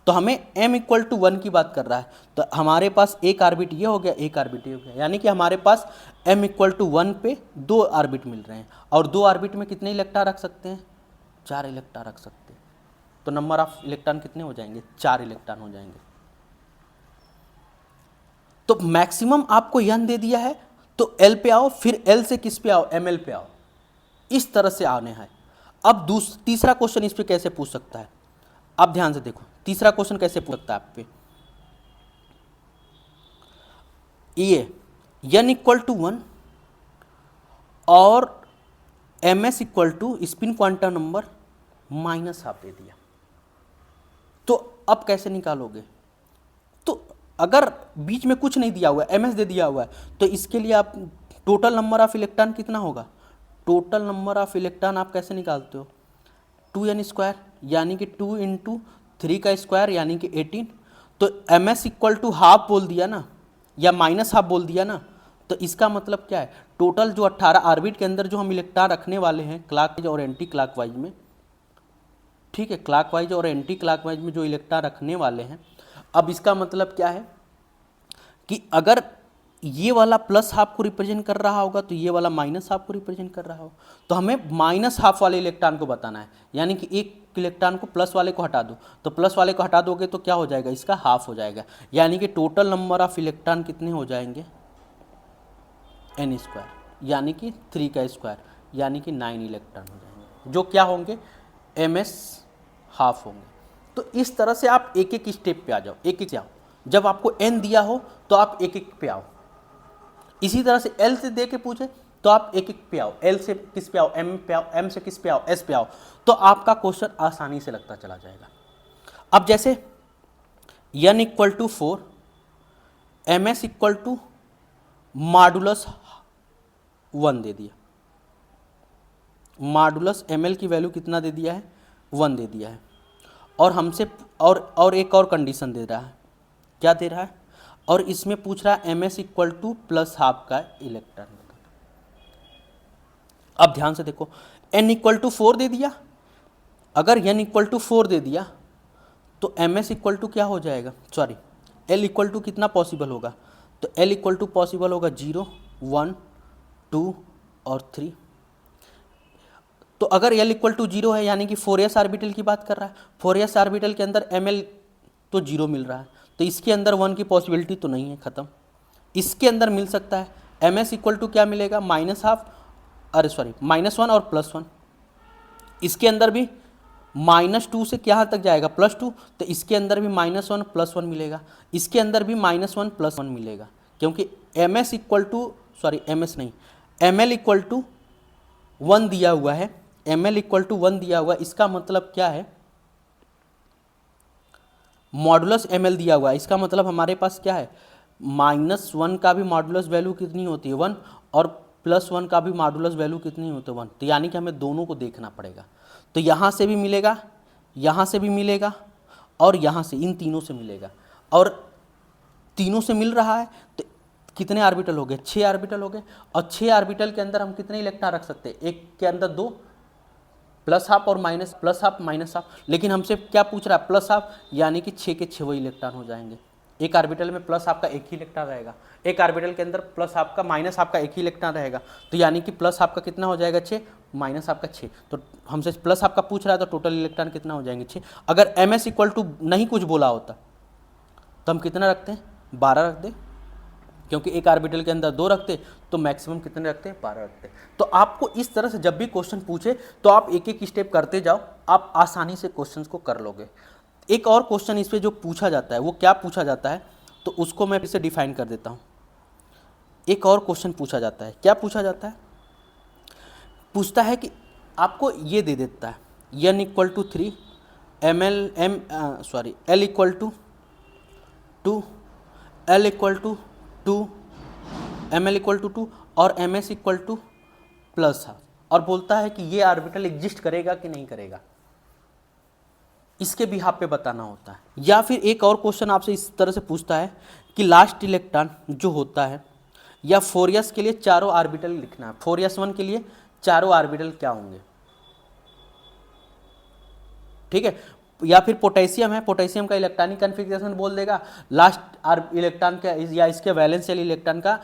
[SPEAKER 1] 2। तो हमें m इक्वल टू 1 की बात कर रहा है, तो हमारे पास एक आर्बिट ये हो गया, एक आर्बिट ये हो गया, यानी कि हमारे पास m इक्वल टू 1 पे 2 आर्बिट मिल रहे हैं, और 2 आर्बिट में कितने इलेक्ट्रॉन रख सकते हैं, 4 इलेक्ट्रॉन रख सकते हैं। तो नंबर ऑफ इलेक्ट्रॉन कितने हो जाएंगे, 4 इलेक्ट्रॉन हो जाएंगे। तो मैक्सिमम आपको n दे दिया है, तो l पे आओ, फिर l से किस पे आओ, ml पे आओ, इस तरह से आने हैं। अब तीसरा क्वेश्चन इस पे कैसे पूछ सकता है, आप ध्यान से देखो, तीसरा क्वेश्चन कैसे पूछ सकता है आप पे, ये n इक्वल टू 1 और ms equal to spin quantum number -12 दे दिया, तो अब कैसे निकालोगे। तो अगर बीच में कुछ नहीं दिया हुआ है, ms दे दिया हुआ है, तो इसके लिए आप टोटल नंबर ऑफ इलेक्ट्रॉन कितना होगा, टोटल नंबर ऑफ इलेक्ट्रॉन आप कैसे निकालते हो, 2n² यानी कि 2 इंटू 3 का स्क्वायर यानी कि 18। तो ms इक्वल टू हाफ बोल दिया ना, या -12 बोल दिया ना, तो इसका मतलब क्या है, टोटल जो 18 ऑर्बिट के अंदर जो हम इलेक्ट्रॉन रखने वाले हैं क्लॉकवाइज और एंटी क्लॉकवाइज में, ठीक है, क्लॉकवाइज और एंटी क्लॉकवाइज में जो इलेक्ट्रॉन रखने वाले हैं, अब इसका मतलब क्या है कि अगर ये वाला प्लस हाफ को रिप्रेजेंट कर रहा होगा तो ये वाला माइनस हाफ को रिप्रेजेंट कर रहा हो, तो हमें -12 वाले इलेक्ट्रॉन को बताना है, यानी कि एक इलेक्ट्रॉन को प्लस वाले को हटा दो, तो प्लस वाले को हटा दोगे तो क्या हो जाएगा, इसका हाफ हो जाएगा, यानी कि टोटल नंबर ऑफ इलेक्ट्रॉन कितने हो जाएंगे, n², यानी कि 3 का स्क्वायर यानी कि 9 इलेक्ट्रॉन हो जाएंगे, जो क्या होंगे, ms हाफ होंगे। तो इस तरह से आप एक एक स्टेप पे आ जाओ, एक एक जाओ, जब आपको n दिया हो तो आप एक एक पे आओ, इसी तरह से l से दे के पूछे तो आप एक एक पे आओ, l से किस पे आओ, m पे आओ, m से किस पे आओ, s पे आओ, तो आपका क्वेश्चन आसानी से लगता चला जाएगा। अब जैसे n equal to 4, ms equal to modulus 1 दे दिया, मॉडुलस ml की वैल्यू कितना दे दिया है, 1 दे दिया है, और हमसे और एक और कंडीशन दे रहा है, क्या दे रहा है, और इसमें पूछ रहा है ms equal to plus half का इलेक्ट्रॉन। अब ध्यान से देखो, n इक्वल टू 4 दे दिया, अगर n इक्वल टू 4 दे दिया तो ms इक्वल टू क्या हो जाएगा, सॉरी l इक्वल टू कितना पॉसिबल होगा, तो l इक्वल टू पॉसिबल होगा 0, 1, 2 और 3। तो अगर l इक्वल टू 0 है यानी कि 4s ऑर्बिटल की बात कर रहा है, 4s ऑर्बिटल के अंदर ml तो 0 मिल रहा है, तो इसके अंदर 1 की पॉसिबिलिटी तो नहीं है, ख़त्म। इसके अंदर मिल सकता है ms इक्वल टू क्या मिलेगा, -1 और +1। इसके अंदर भी -2 से क्या तक जाएगा, +2, तो इसके अंदर भी -1 +1 मिलेगा, इसके अंदर भी -1 +1 मिलेगा, क्योंकि ms इक्वल टू ms नहीं, ml इक्वल टू 1 दिया हुआ है, ml इक्वल टू 1 दिया हुआ है, इसका मतलब क्या है, मॉडुलस ml दिया हुआ है, इसका मतलब हमारे पास क्या है, -1 का भी मॉडुलस वैल्यू कितनी होती है, 1, और +1 का भी मॉडुलस वैल्यू कितनी होती है, 1। तो यानी कि हमें दोनों को देखना पड़ेगा, तो यहाँ से भी मिलेगा, यहाँ से भी मिलेगा, और यहाँ से, इन तीनों से मिलेगा, और तीनों से मिल रहा है, तो कितने ऑर्बिटल हो गए, 6 ऑर्बिटल हो गए, और 6 ऑर्बिटल के अंदर हम कितने इलेक्ट्रॉन रख सकते हैं, एक के अंदर 2, प्लस हाफ और minus, plus half minus half, लेकिन हमसे क्या पूछ रहा है, प्लस हाफ, यानी कि 6 के 6 वही इलेक्ट्रॉन हो जाएंगे। एक ऑर्बिटल में प्लस हाफ का एक ही इलेक्ट्रॉन रहेगा, एक ऑर्बिटल के अंदर प्लस हाफ का माइनस हाफ का एक ही इलेक्ट्रॉन रहेगा, तो यानी कि प्लस हाफ का कितना हो जाएगा, 6, माइनस हाफ का 6, तो हमसे प्लस हाफ का पूछ रहा है, तो टोटल इलेक्ट्रॉन कितना हो जाएंगे, 6। अगर ms इक्वल टू नहीं कुछ बोला होता तो हम कितना रखते हैं, 12 रख दे, क्योंकि एक ऑर्बिटल के अंदर 2 रखते, तो मैक्सिमम कितने रखते हैं, 12 रखते। तो आपको इस तरह से जब भी क्वेश्चन पूछे तो आप एक एक स्टेप करते जाओ, आप आसानी से क्वेश्चन को कर लोगे। एक और क्वेश्चन इस पे जो पूछा जाता है, वो क्या पूछा जाता है, तो उसको मैं फिर से डिफाइन कर देता हूँ। एक और क्वेश्चन पूछा जाता है, क्या पूछा जाता है, पूछता है कि आपको ये दे देता है, n equal to 3, l equal to 2, l equal to 2, ml equal to 2 और ms equal to plus half, और बोलता है कि ये ऑर्बिटल एग्जिस्ट करेगा कि नहीं करेगा, इसके बिहाफ पे बताना होता है। या फिर एक और क्वेश्चन आपसे इस तरह से पूछता है कि लास्ट इलेक्ट्रॉन जो होता है, या 4s के लिए चारों ऑर्बिटल लिखना है, 4s1 के लिए चारों ऑर्बिटल क्या होंगे, ठीक है। या फिर पोटेशियम है, पोटेशियम का इलेक्ट्रॉनिक कन्फिग्रेशन बोल देगा, लास्ट इलेक्ट्रॉन का या इसके वैलेंस शेल इलेक्ट्रॉन का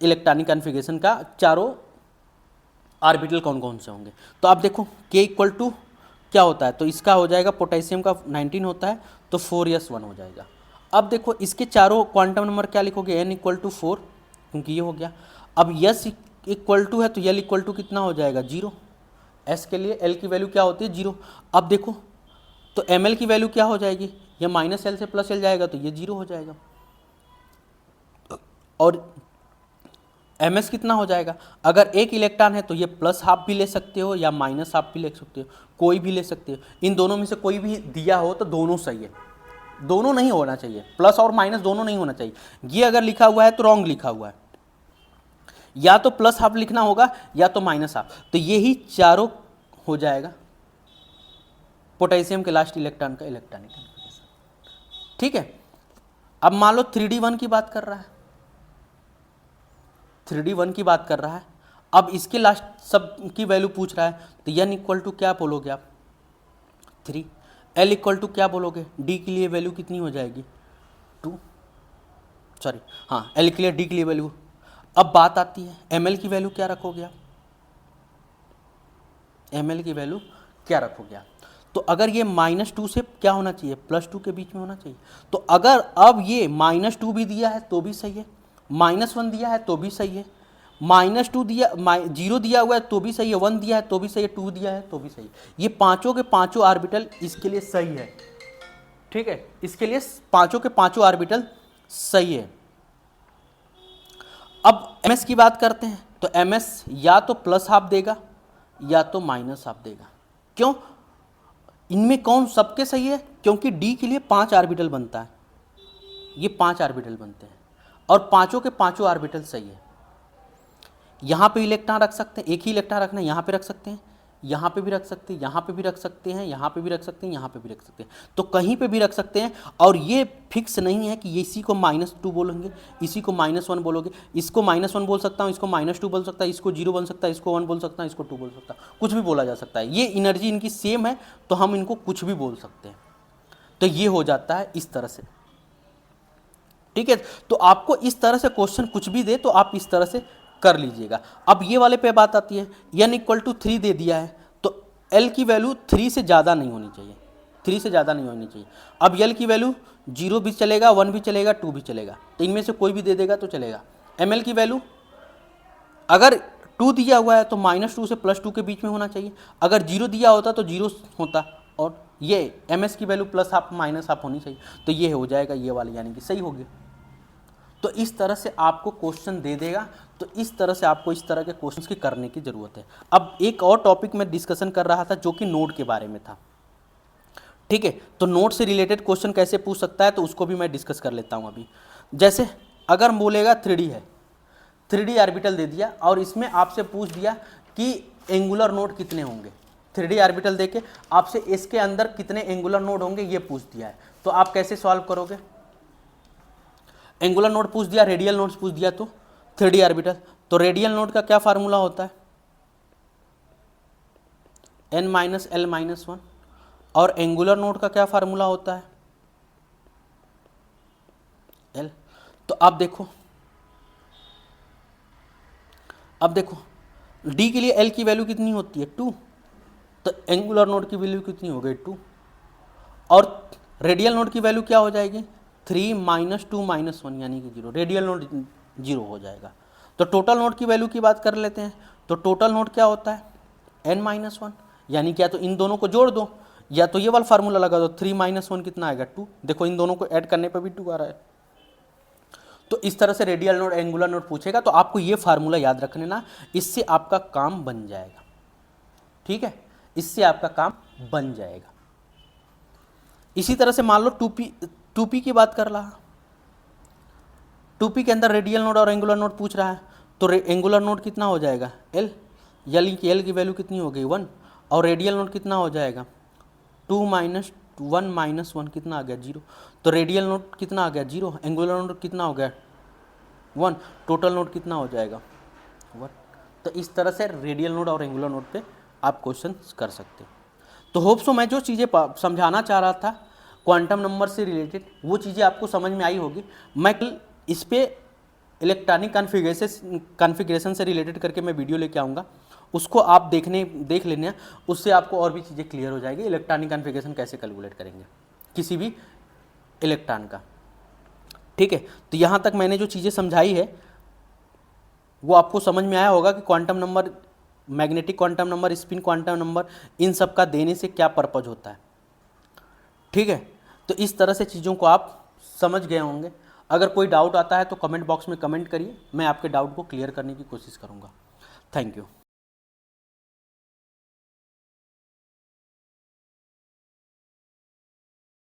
[SPEAKER 1] इलेक्ट्रॉनिक कन्फिग्रेशन का चारों ऑर्बिटल कौन कौन से होंगे। तो आप देखो k इक्वल टू क्या होता है, तो इसका हो जाएगा पोटेशियम का 19 होता है तो 4s1 हो जाएगा। अब देखो इसके चारों क्वांटम नंबर क्या लिखोगे, n इक्वल टू 4 क्योंकि ये हो गया। अब s इक्वल टू है तो l इक्वल टू कितना हो जाएगा 0, s के लिए l की वैल्यू क्या होती है 0। अब देखो तो ml की वैल्यू क्या हो जाएगी, ये माइनस l से प्लस l जाएगा तो ये 0 हो जाएगा, और ms कितना हो जाएगा, अगर एक इलेक्ट्रॉन है तो ये प्लस हाफ भी ले सकते हो या माइनस हाफ भी ले सकते हो, कोई भी ले सकते हो, इन दोनों में से कोई भी दिया हो तो दोनों सही है, दोनों नहीं होना चाहिए, प्लस और माइनस दोनों नहीं होना चाहिए। ये अगर लिखा हुआ है तो रॉन्ग लिखा हुआ है, या तो प्लस हाफ लिखना होगा या तो माइनस हाफ, तो यही चारों हो जाएगा पोटेशियम के लास्ट इलेक्ट्रॉन का इलेक्ट्रॉनिक कन्फिग्रेशन। ठीक है, अब मान लो 3d1 की बात कर रहा है, 3d1 की बात कर रहा है, अब इसके लास्ट सब की वैल्यू पूछ रहा है, तो n इक्वल टू क्या बोलोगे आप 3, l इक्वल टू क्या बोलोगे, d के लिए वैल्यू कितनी हो जाएगी 2, सॉरी हाँ l के लिए d के लिए वैल्यू। अब बात आती है ml की वैल्यू क्या रखोगे आप, ml की वैल्यू क्या रखोगे आप, तो अगर ये -2 से क्या होना चाहिए +2 के बीच में होना चाहिए, तो अगर अब ये -2 भी दिया है तो भी सही है, -1 दिया है तो भी सही है, -2 दिया 0 दिया हुआ है तो भी सही है, 1 दिया है तो भी सही है, 2 दिया है तो भी सही है, ये पांचों के पांचों ऑर्बिटल इसके लिए सही है। ठीक है, इसके लिए पांचों के पांचों ऑर्बिटल सही है। अब ms की बात करते हैं, तो ms या तो प्लस हाफ देगा या तो माइनस हाफ देगा, क्यों, इनमें कौन सबके सही है, क्योंकि d के लिए 5 ऑर्बिटल बनता है, ये 5 ऑर्बिटल बनते हैं और पांचों के पांचों ऑर्बिटल सही है। यहाँ पे इलेक्ट्रॉन रख सकते हैं, एक ही इलेक्ट्रॉन रखना है, यहाँ पे रख सकते हैं, यहाँ पे भी रख सकते हैं, यहाँ पे भी रख सकते हैं, यहाँ पे भी रख सकते हैं, यहाँ पे भी रख सकते हैं, तो कहीं पे भी रख सकते हैं। और ये फिक्स नहीं है कि ये इसी को -2 बोलेंगे, इसी को -1 बोलोगे, इसको -1 बोल सकता हूँ, इसको -2 बोल सकता है, इसको 0 बोल सकता है, इसको 1 बोल सकता है, इसको 2 बोल सकता है, कुछ भी बोला जा सकता है। ये एनर्जी इनकी सेम है तो हम इनको कुछ भी बोल सकते हैं, तो ये हो जाता है इस तरह से। ठीक है, तो आपको इस तरह से क्वेश्चन कुछ भी दे तो आप इस तरह से कर लीजिएगा। अब ये वाले पे बात आती है, n इक्वल टू 3 दे दिया है तो l की वैल्यू 3 से ज़्यादा नहीं होनी चाहिए, 3 से ज़्यादा नहीं होनी चाहिए। अब l की वैल्यू 0 भी चलेगा, 1 भी चलेगा, 2 भी चलेगा, तो इनमें से कोई भी दे देगा तो चलेगा। ml की वैल्यू अगर 2 दिया हुआ है तो -2 से +2 के बीच में होना चाहिए, अगर 0 दिया होता तो 0 होता, और ये ms की value plus half minus half होनी चाहिए, तो ये हो जाएगा ये वाली, यानी कि सही हो गया। तो इस तरह से आपको क्वेश्चन दे देगा, तो इस तरह से आपको इस तरह के क्वेश्चंस की करने की ज़रूरत है। अब एक और टॉपिक में डिस्कशन कर रहा था जो कि नोड के बारे में था। ठीक है, तो नोड से रिलेटेड क्वेश्चन कैसे पूछ सकता है तो उसको भी मैं डिस्कस कर लेता हूँ अभी। जैसे अगर बोलेगा 3D है, 3D ऑर्बिटल दे दिया और इसमें आपसे पूछ दिया कि एंगुलर नोड कितने होंगे, 3D ऑर्बिटल देके आपसे इसके अंदर कितने एंगुलर नोड होंगे ये पूछ दिया है, तो आप कैसे सॉल्व करोगे। एंगुलर नोड पूछ दिया, रेडियल नोड पूछ दिया, तो 3D ऑर्बिटल, तो रेडियल नोड का क्या फार्मूला होता है n-l-1, और एंगुलर नोड का क्या फार्मूला होता है l। तो अब देखो d के लिए l की वैल्यू कितनी होती है 2, तो एंगुलर नोड की वैल्यू कितनी हो गई 2, और रेडियल नोड की वैल्यू क्या हो जाएगी 3 - 2 - 1 यानी कि 0, रेडियल नोड 0 हो जाएगा। तो टोटल नोड की वैल्यू की बात कर लेते हैं, तो टोटल नोड क्या होता है n-1, यानी क्या, तो इन दोनों को जोड़ दो या तो ये वाला फार्मूला लगा दो, 3 - 1 कितना आएगा 2, देखो इन दोनों को ऐड करने पर भी 2 आ रहा है। तो इस तरह से रेडियल नोड एंगुलर नोड पूछेगा, तो आपको ये फार्मूला याद रख लेना, इससे आपका काम बन जाएगा। ठीक है, इससे आपका काम बन जाएगा। इसी तरह से मान लो 2p की बात कर रहा, 2p के अंदर रेडियल नोड और एंगुलर नोड पूछ रहा है, तो एंगुलर नोड कितना हो जाएगा l, यानी कि l की वैल्यू कितनी हो गई 1, और रेडियल नोड कितना हो जाएगा 2 - 1 - 1 कितना आ गया 0, तो रेडियल नोड कितना आ गया 0, एंगुलर नोड कितना हो गया 1, टोटल नोड कितना हो जाएगा 1। तो इस तरह से रेडियल नोड और एंगुलर नोड पे आप क्वेश्चन कर सकते हैं। तो होप सो मैं जो चीज़ें समझाना चाह रहा था क्वांटम नंबर से रिलेटेड वो चीज़ें आपको समझ में आई होगी। मैं कल इस पर इलेक्ट्रॉनिक कॉन्फ़िगरेशन से रिलेटेड करके मैं वीडियो लेके आऊँगा, उसको आप देख लेने, उससे आपको और भी चीज़ें क्लियर हो जाएगी। इलेक्ट्रॉनिक कॉन्फ़िगरेशन कैसे कैलकुलेट करेंगे किसी भी इलेक्ट्रॉन का, ठीक है। तो यहाँ तक मैंने जो चीज़ें समझाई है वो आपको समझ में आया होगा कि quantum number, magnetic quantum number, spin quantum number, इन सब का देने से क्या पर्पज होता है, ठीक है। तो इस तरह से चीज़ों को आप समझ गए होंगे। अगर कोई डाउट आता है तो कमेंट बॉक्स में कमेंट करिए, मैं आपके डाउट को क्लियर करने की कोशिश करूँगा। Thank you.